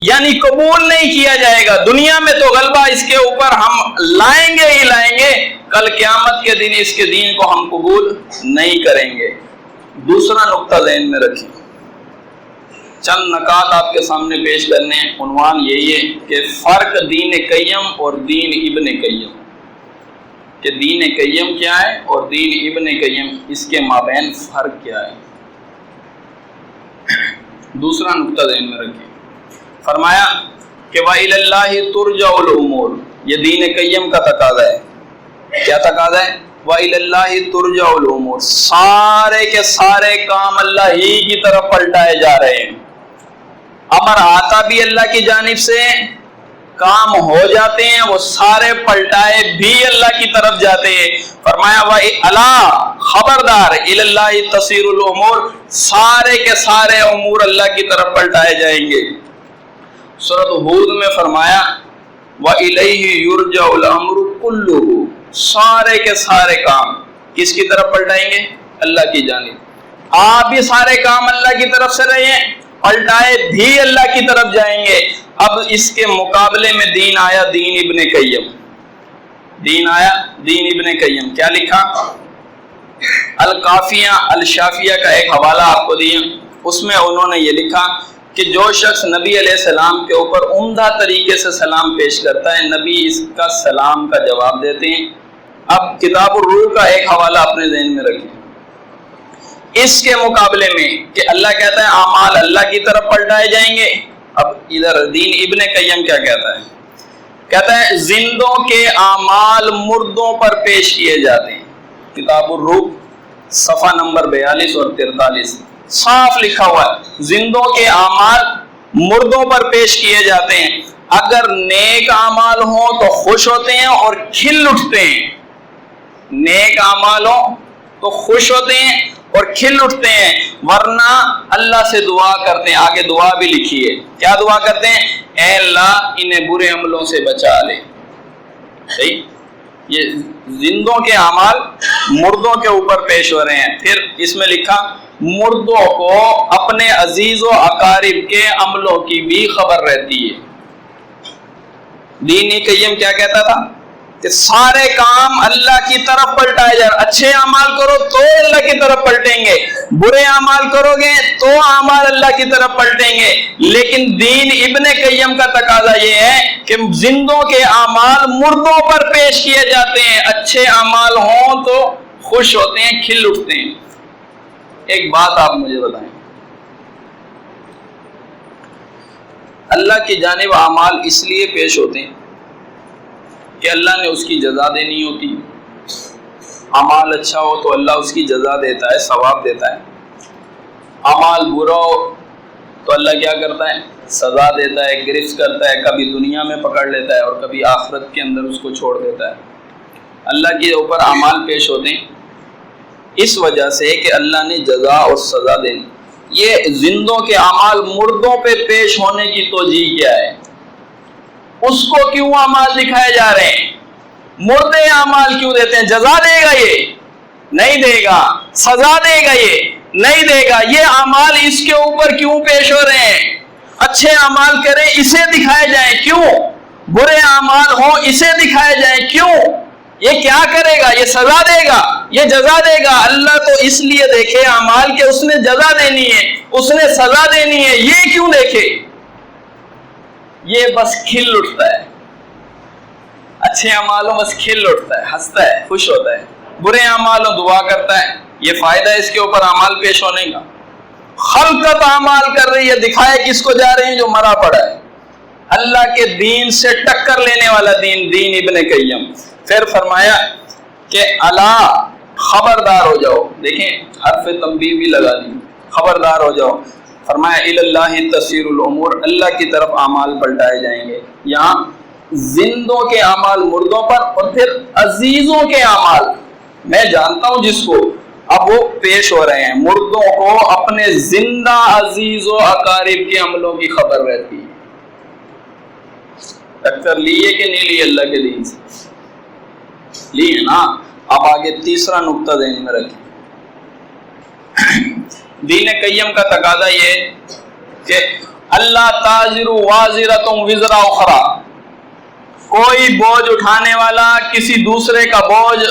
یعنی قبول نہیں کیا جائے گا. دنیا میں تو غلبہ اس کے اوپر ہم لائیں گے ہی لائیں گے، کل قیامت کے دن اس کے دین کو ہم قبول نہیں کریں گے. دوسرا نقطہ ذہن میں رکھیں، چند نکات آپ کے سامنے پیش کرنے ہیں. عنوان یہی ہے کہ فرق دین قیم اور دین ابن قیم، کہ دین قیم کیا ہے اور دین ابن قیم، اس کے مابین فرق کیا ہے. دوسرا نقطہ ذہن میں رکھیں، فرمایا کہ وَإِلَى اللَّهِ تُرْجَعُ الْأُمُورُ، یہ دین قیم کا تقاضا ہے. کیا تقاضا ہے؟ وَإِلَى اللَّهِ تُرْجَعُ الْأُمُورُ، سارے کے سارے کام اللہ ہی کی طرف پلٹائے جا رہے ہیں. امر آتا بھی اللہ کی جانب سے، کام ہو جاتے ہیں وہ سارے پلٹائے بھی اللہ کی طرف جاتے ہیں. فرمایا وَإِلَى، خبردار، إِلَى اللَّهِ تَصِيرُ الْأُمُورُ، سارے کے سارے امور اللہ کی طرف پلٹائے جائیں گے. سورۃ ہود میں فرمایا وَإِلَيْهِ يُرْجَعُ الْأَمْرُ كُلُّهُ، سارے کے سارے کام کس کی طرف پلٹائیں گے؟ اللہ کی جانب. آپ بھی سارے کام اللہ کی طرف سے رہے ہیں، پلٹائے بھی اللہ کی طرف جائیں گے. اب اس کے مقابلے میں دین آیا، دین ابن قیم. دین آیا دین ابن قیم. کیا لکھا؟ الکافیہ الشافیہ کا ایک حوالہ آپ کو دیا، اس میں انہوں نے یہ لکھا کہ جو شخص نبی علیہ السلام کے اوپر عمدہ طریقے سے سلام پیش کرتا ہے، نبی اس کا سلام کا جواب دیتے ہیں. اب کتاب الروح کا ایک حوالہ اپنے ذہن میں رکھیں. اس کے مقابلے میں کہ اللہ کہتا ہے اعمال اللہ کی طرف پلٹائے جائیں گے. اب ادھر دین ابن قیم کیا کہتا ہے؟ کہتا ہے زندوں کے اعمال مردوں پر پیش کیے جاتے ہیں. کتاب الروح صفحہ نمبر 42 اور 43 صاف لکھا ہوا ہے، زندوں کے اعمال مردوں پر پیش کیے جاتے ہیں. اگر نیک اعمال ہوں تو خوش ہوتے ہیں اور کھل اٹھتے ہیں. نیک اعمال ہوں تو خوش ہوتے ہیں اور کھل اٹھتے ہیں، ورنہ اللہ سے دعا کرتے ہیں. آگے دعا بھی لکھی ہے، کیا دعا کرتے ہیں؟ اے اللہ انہیں برے عملوں سے بچا لے. صحیح، یہ زندوں کے اعمال مردوں کے اوپر پیش ہو رہے ہیں. پھر اس میں لکھا مردوں کو اپنے عزیز و اقارب کے عملوں کی بھی خبر رہتی ہے. دین قیم کیا کہتا تھا؟ کہ سارے کام اللہ کی طرف پلٹائے جا رہے. اچھے اعمال کرو تو اللہ کی طرف پلٹیں گے، برے اعمال کرو گے تو اعمال اللہ کی طرف پلٹیں گے. لیکن دین ابن قیم کا تقاضا یہ ہے کہ زندوں کے اعمال مردوں پر پیش کیے جاتے ہیں. اچھے اعمال ہوں تو خوش ہوتے ہیں، کھل اٹھتے ہیں. ایک بات آپ مجھے بتائیں، اللہ کی جانب اعمال اس لیے پیش ہوتے ہیں کہ اللہ نے اس کی جزا دینی ہوتی. اعمال اچھا ہو تو اللہ اس کی جزا دیتا ہے، ثواب دیتا ہے. اعمال برا ہو تو اللہ کیا کرتا ہے؟ سزا دیتا ہے، گرفت کرتا ہے. کبھی دنیا میں پکڑ لیتا ہے اور کبھی آخرت کے اندر اس کو چھوڑ دیتا ہے. اللہ کے اوپر اعمال پیش ہوتے ہیں اس وجہ سے کہ اللہ نے جزا اور سزا دینی. یہ زندوں کے اعمال مردوں پہ پیش ہونے کی توجیہ کیا ہے؟ اس کو کیوں اعمال دکھائے جا رہے ہیں؟ مردے اعمال کیوں دیتے ہیں؟ جزا دے گا یہ نہیں دے گا، سزا دے گا یہ نہیں دے گا. یہ اعمال اس کے اوپر کیوں پیش ہو رہے ہیں؟ اچھے اعمال کریں اسے دکھائے جائیں کیوں؟ برے اعمال ہوں اسے دکھائے جائیں کیوں؟ یہ کیا کرے گا؟ یہ سزا دے گا، یہ جزا دے گا. اللہ تو اس لیے دیکھے اعمال کہ اس نے جزا دینی ہے، اس نے سزا دینی ہے. یہ کیوں دیکھے؟ یہ بس کھل اٹھتا ہے. اچھے اعمالوں بس کھل اٹھتا ہے، ہنستا ہے، خوش ہوتا ہے. برے اعمالوں دعا کرتا ہے. یہ فائدہ ہے اس کے اوپر اعمال پیش ہونے کا. خلقت اعمال کر رہی ہے، دکھائے کس کو جا رہے ہیں؟ جو مرا پڑا ہے. اللہ کے دین سے ٹکر لینے والا دین، دین ابن قیم. پھر فرمایا کہ اللہ خبردار ہو جاؤ. دیکھیں حرف تنبیہ بھی لگا دی، خبردار ہو جاؤ. فرمایا الی اللہ تسیر الامور، اللہ کی طرف اعمال پلٹائے جائیں گے. یہاں زندوں کے اعمال مردوں پر اور پھر عزیزوں کے اعمال، میں جانتا ہوں جس کو، اب وہ پیش ہو رہے ہیں. مردوں کو اپنے زندہ عزیز و اقارب کے عملوں کی خبر رہتی ہے. ٹکر لیے کہ نہیں لیے اللہ کے دین سے؟ لیے نا. اب آگے تیسرا نقطہ ذہن میں رکھیں. دین قیم کا تقاضا یہ کہ اللہ تازر وازرۃ وزر اخرى، کوئی بوجھ اٹھانے والا کسی دوسرے کا بوجھ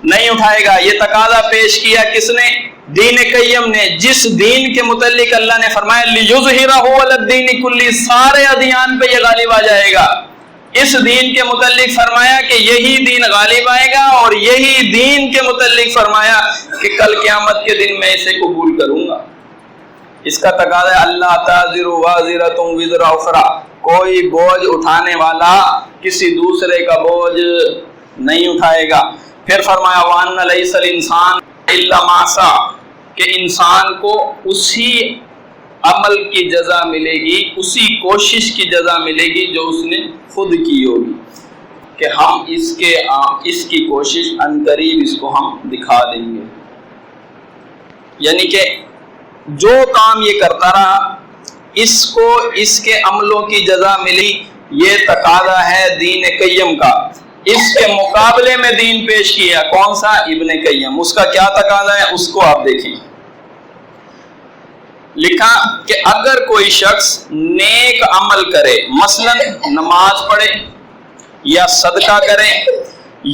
نہیں اٹھائے گا۔ یہ تقاضا پیش کیا کس نے؟ دین قیم نے، جس دین کے متعلق اللہ نے فرمایا لِیُظْہِرَہُ عَلَى الدِّینِ کُلِّہ، سارے ادیان پہ یہ غالب آ جائے گا۔ اس دین کے متعلق فرمایا کہ یہی دین غالب آئے گا، اور یہی دین کے متعلق فرمایا کہ کل قیامت کے دن میں اسے قبول کروں گا۔ اس کا تقاضا ہے اللہ تازر وازرۃ وزر اخرى، کوئی بوجھ اٹھانے والا کسی دوسرے کا بوجھ نہیں اٹھائے گا۔ پھر فرمایا وَأَنَّ لَيْسَ الْإِنسَانُ إِلَّا مَا سَعَى، کہ انسان کو اسی عمل کی جزا ملے گی، اسی کوشش کی جزا ملے گی جو اس نے خود کی ہوگی، کہ ہم اس کی کوشش عنقریب اس کو ہم دکھا دیں گے۔ یعنی کہ جو کام یہ کرتا رہا اس کو اس کے عملوں کی جزا ملی، یہ تقاضا ہے دین قیم کا۔ اس کے مقابلے میں دین پیش کیا کون سا؟ ابن قیم۔ اس کا کیا تقاضا ہے اس کو آپ دیکھیں۔ لکھا کہ اگر کوئی شخص نیک عمل کرے، مثلا نماز پڑھے یا صدقہ کرے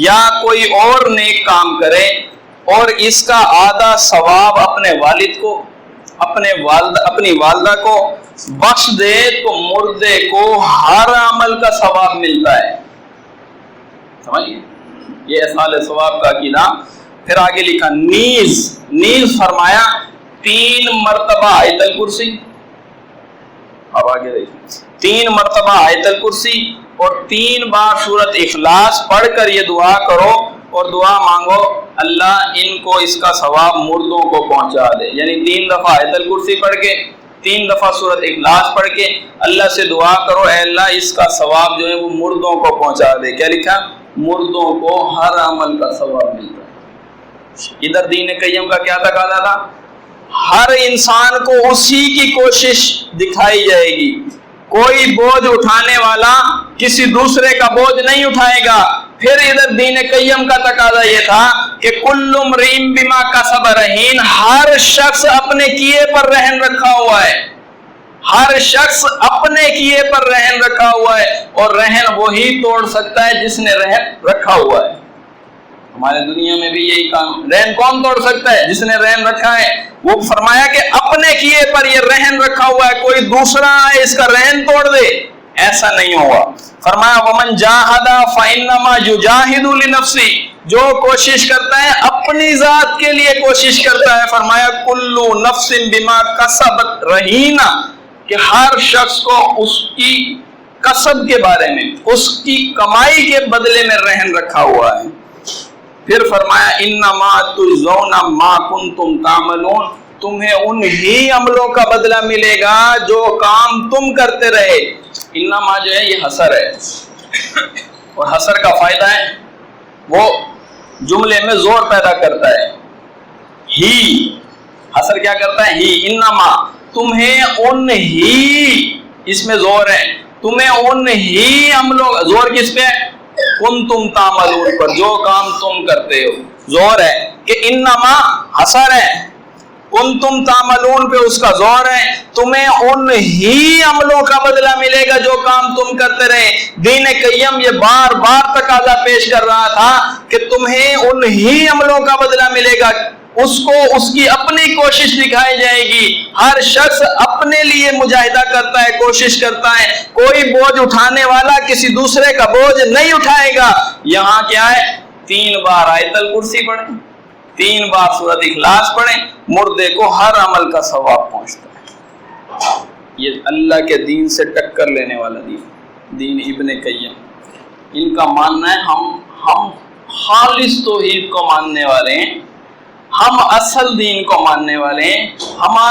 یا کوئی اور نیک کام کرے، اور اس کا آدھا ثواب اپنے والد کو، اپنی والدہ کو بخش دے، تو مردے کو ہر عمل کا ثواب ملتا ہے۔ سمجھئے یہ اصحاب ثواب کا عقیدہ۔ پھر آگے لکھا نیز فرمایا 3 مرتبہ آیت الکرسی، اب آگے دیکھیں 3 مرتبہ آیت الکرسی اور 3 بار سورۃ اخلاص پڑھ کر یہ دعا کرو اور دعا مانگو اللہ ان کو اس کا ثواب مردوں کو پہنچا دے۔ یعنی 3 دفعہ آیت الکرسی پڑھ کے 3 دفعہ سورۃ اخلاص پڑھ کے اللہ سے دعا کرو اے اللہ اس کا ثواب جو ہے وہ مردوں کو پہنچا دے۔ کیا لکھا؟ مردوں کو ہر عمل کا ثواب ملتا ہے۔ ادھر دین قیم کا کیا تقاضا تھا؟ ہر انسان کو اسی کی کوشش دکھائی جائے گی، کوئی بوجھ اٹھانے والا کسی دوسرے کا بوجھ نہیں اٹھائے گا۔ پھر ادھر دین قیم کا تقاضا یہ تھا کہ کل امرئ بما کسب رہین، ہر شخص اپنے کیے پر رہن رکھا ہوا ہے، ہر شخص اپنے کیے پر رہن رکھا ہوا ہے، اور رہن وہی توڑ سکتا ہے جس نے رہن رکھا ہوا ہے۔ ہمارے دنیا میں بھی یہی کام، رہن کون توڑ سکتا ہے؟ جس نے رہن رکھا ہے۔ وہ فرمایا کہ اپنے کیے پر یہ رہن رکھا ہوا ہے، کوئی دوسرا آئے اس کا رہن توڑ دے، ایسا نہیں ہوگا۔ فرمایا ومن جاہد فانما یجاہد لنفسہ، جو کوشش کرتا ہے اپنی ذات کے لیے کوشش کرتا ہے۔ فرمایا کل نفس بما کسبت رہینہ، کہ ہر شخص کو اس کی کسب کے بارے میں، اس کی کمائی کے بدلے میں رہن رکھا ہوا ہے۔ پھر فرمایا انما تجزون ما کنتم تعملون، تمہیں انہی عملوں کا بدلہ ملے گا جو کام تم کرتے رہے۔ انما جو ہے یہ حصر ہے، اور حصر کا فائدہ ہے وہ جملے میں زور پیدا کرتا ہے۔ ہی حصر کیا کرتا ہے؟ ہی انما، تمہیں انہی، اس میں زور ہے، تمہیں انہی عملوں، زور کس پہ؟ کنتم تعملون پر، جو کام تم کرتے ہو۔ زور ہے کہ انما حصر ہے، کنتم تعملون پہ اس کا زور ہے، تمہیں انہی عملوں کا بدلہ ملے گا جو کام تم کرتے رہے۔ دین قیم یہ بار بار تقاضا پیش کر رہا تھا کہ تمہیں انہی عملوں کا بدلہ ملے گا، اس کو اس کی اپنی کوشش دکھائی جائے گی۔ ہر شخص اپنے لیے مجاہدہ کرتا ہے، کوشش کرتا ہے، کوئی بوجھ اٹھانے والا کسی دوسرے کا بوجھ نہیں اٹھائے گا۔ یہاں کیا ہے؟ 3 بار آیت الکرسی پڑھیں، 3 بار سورۃ اخلاص پڑھیں، مردے کو ہر عمل کا ثواب پہنچتا ہے۔ یہ اللہ کے دین سے ٹکر لینے والا دین ابن قیم۔ ان کا ماننا ہے ہم خالص توحید کو ماننے والے ہیں، ہم اصل دین کو ماننے والے ہیں، ہمارا